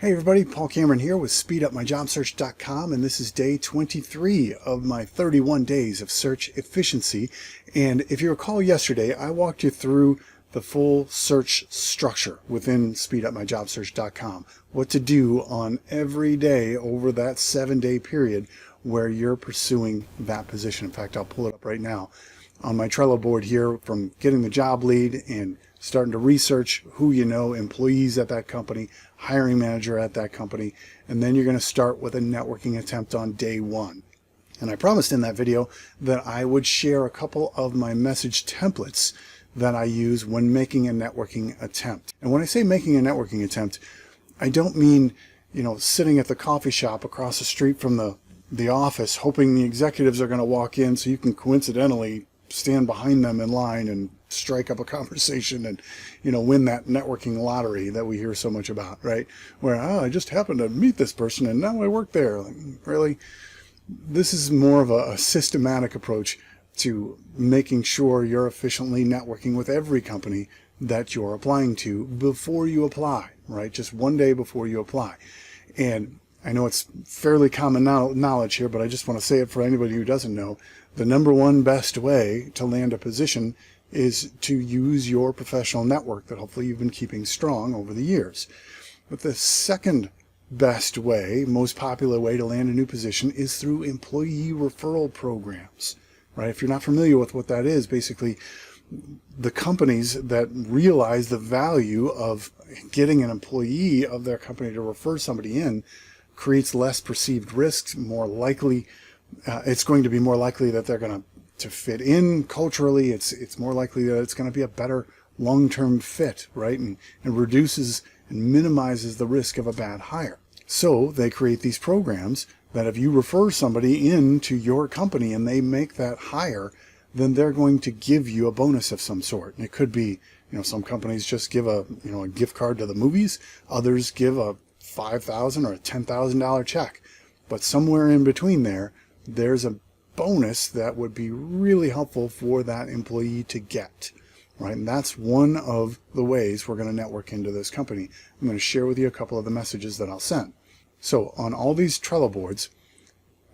Hey everybody, Paul Cameron here with SpeedUpMyJobSearch.com, and this is day 23 of my 31 days of search efficiency. And if you recall yesterday, I walked you through the full search structure within SpeedUpMyJobSearch.com, what to do on every day over that 7-day period where you're pursuing that position. In fact, I'll pull it up right now on my Trello board here, from getting the job lead and starting to research who you know, employees at that company, hiring manager at that company, and then you're going to start with a networking attempt on day one. And I promised in that video that I would share a couple of my message templates that I use when making a networking attempt. And when I say making a networking attempt, I don't mean, sitting at the coffee shop across the street from the office hoping the executives are going to walk in so you can coincidentally stand behind them in line and strike up a conversation and win that networking lottery that we hear so much about, right? Where I just happened to meet this person and now I work there. Like, really? This is more of a systematic approach to making sure you're efficiently networking with every company that you're applying to before you apply, right? Just one day before you apply. And I know it's fairly common knowledge here, but I just want to say it for anybody who doesn't know. The number one best way to land a position is to use your professional network that hopefully you've been keeping strong over the years. But the second best way, most popular way to land a new position is through employee referral programs, right? If you're not familiar with what that is, basically the companies that realize the value of getting an employee of their company to refer somebody in creates less perceived risks, more likely it's going to be more likely that they're going to fit in culturally. It's more likely that it's going to be a better long-term fit, right? And reduces and minimizes the risk of a bad hire. So they create these programs that if you refer somebody into your company and they make that hire, then they're going to give you a bonus of some sort. And it could be, some companies just give a gift card to the movies. Others give a $5,000 or a $10,000 check. But somewhere in between there's a bonus that would be really helpful for that employee to get, right? And that's one of the ways we're going to network into this company. I'm going to share with you a couple of the messages that I'll send. So on all these Trello boards,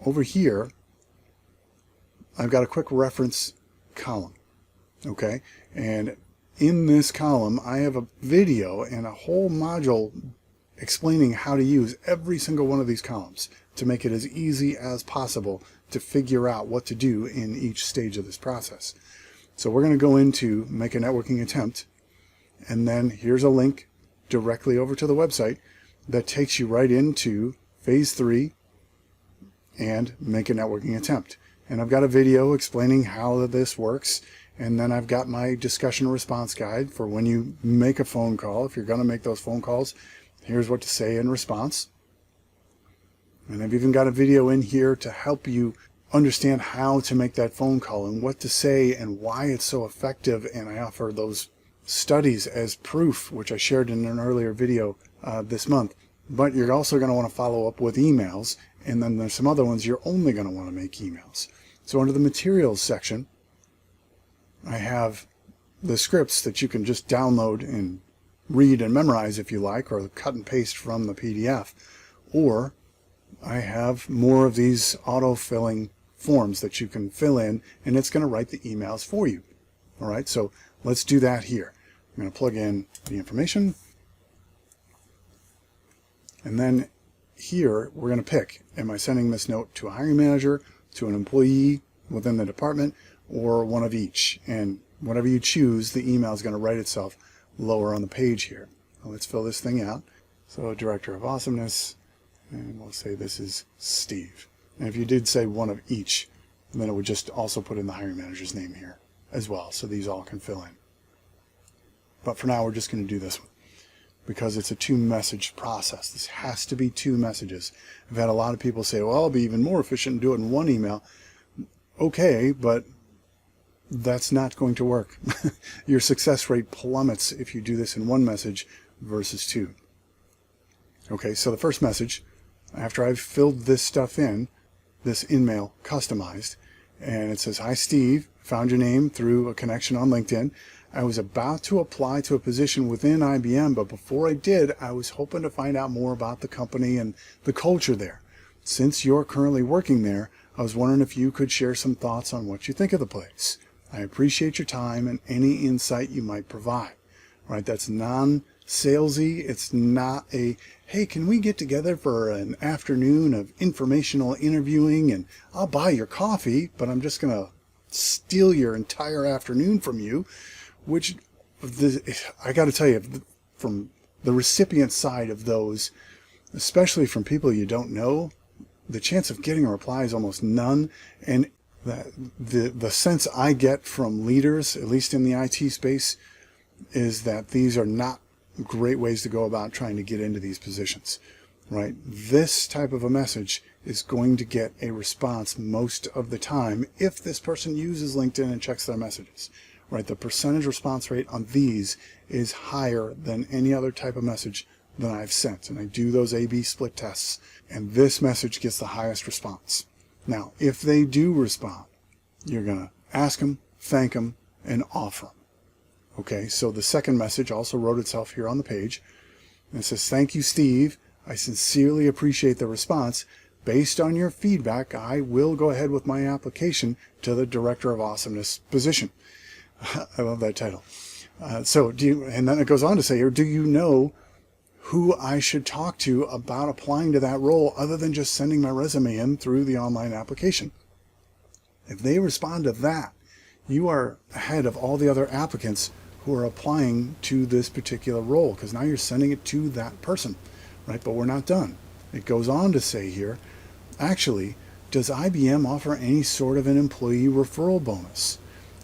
over here, I've got a quick reference column, okay? And in this column, I have a video and a whole module explaining how to use every single one of these columns to make it as easy as possible to figure out what to do in each stage of this process. So we're going to go into make a networking attempt, and then here's a link directly over to the website that takes you right into phase 3 and make a networking attempt. And I've got a video explaining how this works, and then I've got my discussion response guide for when you make a phone call. If you're going to make those phone calls, here's what to say in response. And I've even got a video in here to help you understand how to make that phone call and what to say and why it's so effective. And I offer those studies as proof, which I shared in an earlier video this month. But you're also going to want to follow up with emails. And then there's some other ones you're only going to want to make emails. So under the materials section, I have the scripts that you can just download and read and memorize if you like, or cut and paste from the PDF. Or I have more of these auto-filling forms that you can fill in, and it's going to write the emails for you. All right, so let's do that here. I'm going to plug in the information, and then here we're going to pick, am I sending this note to a hiring manager, to an employee within the department, or one of each? And whatever you choose, the email is going to write itself lower on the page here. Well, let's fill this thing out. So Director of Awesomeness, and we'll say this is Steve. And if you did say one of each, then it would just also put in the hiring manager's name here as well, so these all can fill in. But for now, we're just going to do this one because it's a 2-message process. This has to be 2 messages. I've had a lot of people say, well, I'll be even more efficient and do it in 1 email. Okay, but that's not going to work. Your success rate plummets if you do this in 1 message versus 2. Okay, so the first message, after I've filled this stuff in, this Inmail customized, And it says, "Hi Steve, found your name through a connection on LinkedIn. I was about to apply to a position within IBM, but before I did, I was hoping to find out more about the company and the culture there. Since you're currently working there, I was wondering if you could share some thoughts on what you think of the place. I appreciate your time and any insight you might provide." Right? That's non-salesy. It's not a, "Hey, can we get together for an afternoon of informational interviewing and I'll buy your coffee, but I'm just going to steal your entire afternoon from you," which I got to tell you, from the recipient side of those, especially from people you don't know, the chance of getting a reply is almost none. And the sense I get from leaders, at least in the IT space, is that these are not great ways to go about trying to get into these positions, right? This type of a message is going to get a response most of the time if this person uses LinkedIn and checks their messages, right? The percentage response rate on these is higher than any other type of message that I've sent. And I do those A/B split tests, and this message gets the highest response. Now, if they do respond, you're going to ask them, thank them, and offer them. Okay, so the second message also wrote itself here on the page. And it says, "Thank you, Steve. I sincerely appreciate the response. Based on your feedback, I will go ahead with my application to the Director of Awesomeness position." I love that title. And then it goes on to say here, "Do you know who I should talk to about applying to that role other than just sending my resume in through the online application?" If they respond to that, you are ahead of all the other applicants who are applying to this particular role, because now you're sending it to that person, right? But we're not done. It goes on to say here, "Actually, does IBM offer any sort of an employee referral bonus?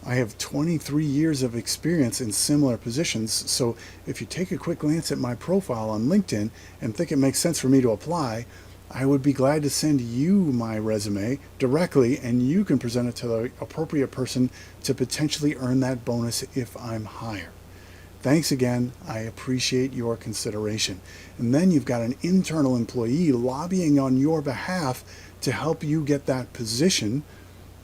I have 23 years of experience in similar positions, so if you take a quick glance at my profile on LinkedIn and think it makes sense for me to apply, I would be glad to send you my resume directly, and you can present it to the appropriate person to potentially earn that bonus if I'm hired. Thanks again. I appreciate your consideration." And then you've got an internal employee lobbying on your behalf to help you get that position,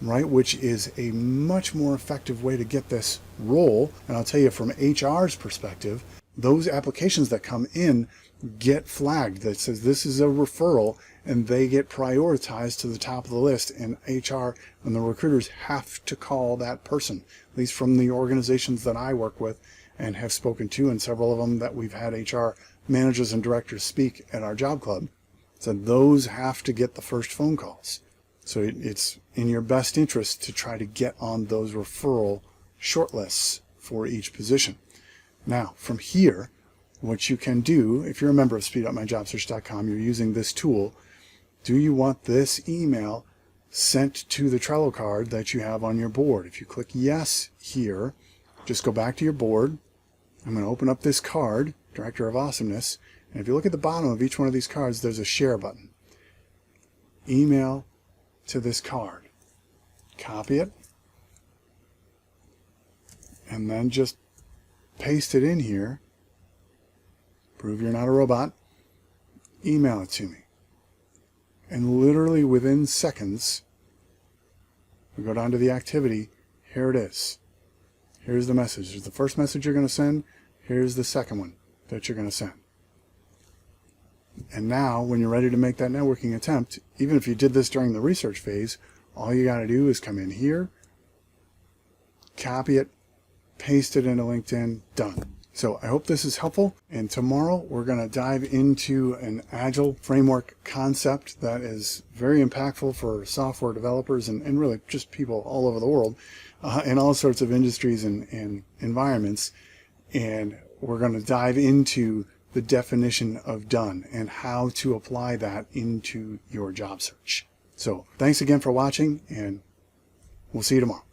right? Which is a much more effective way to get this role. And I'll tell you, from HR's perspective, those applications that come in get flagged that says this is a referral, and they get prioritized to the top of the list, and HR and the recruiters have to call that person, at least from the organizations that I work with and have spoken to, and several of them that we've had HR managers and directors speak at our job club. So those have to get the first phone calls. So it's in your best interest to try to get on those referral shortlists for each position. Now, from here, what you can do, if you're a member of speedupmyjobsearch.com, you're using this tool, do you want this email sent to the Trello card that you have on your board? If you click yes here, just go back to your board. I'm going to open up this card, Director of Awesomeness, and if you look at the bottom of each one of these cards, there's a share button. Email to this card. Copy it, and then just paste it in here. Prove you're not a robot. Email it to me. And literally within seconds, we go down to the activity. Here it is. Here's the message. There's the first message you're going to send. Here's the second one that you're going to send. And now, when you're ready to make that networking attempt, even if you did this during the research phase, all you got to do is come in here, copy it, paste it into LinkedIn, done. So I hope this is helpful, and tomorrow we're going to dive into an agile framework concept that is very impactful for software developers and really just people all over the world in all sorts of industries and environments. And we're going to dive into the definition of done and how to apply that into your job search. So thanks again for watching, and we'll see you tomorrow.